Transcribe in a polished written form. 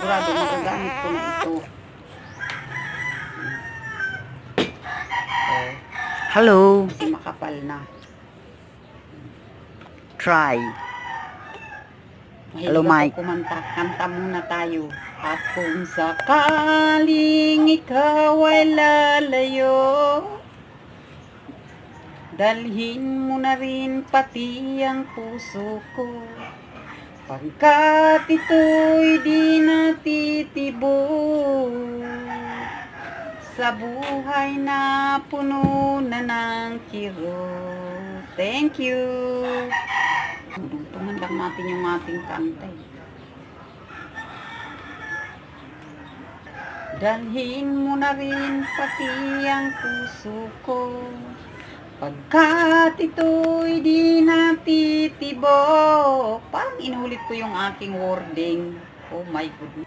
sigurado magagamit ko na ito. Hello. Kasi makapal na. Try. Mahilig Hello, ako Mike. kumanta. Kanta muna tayo. At kung sakaling ikaw ay lalayo, dalhin mo na rin pati ang puso ko. Pagkat ito'y di natitibok sa buhay na puno na ng kirot. Thank you. Dugtungan lang natin yung ating kanta. Dalhin mo na rin pati ang puso ko. Pagkat ito'y di natitibok. Parang inulit ko yung aking wording. Oh my goodness.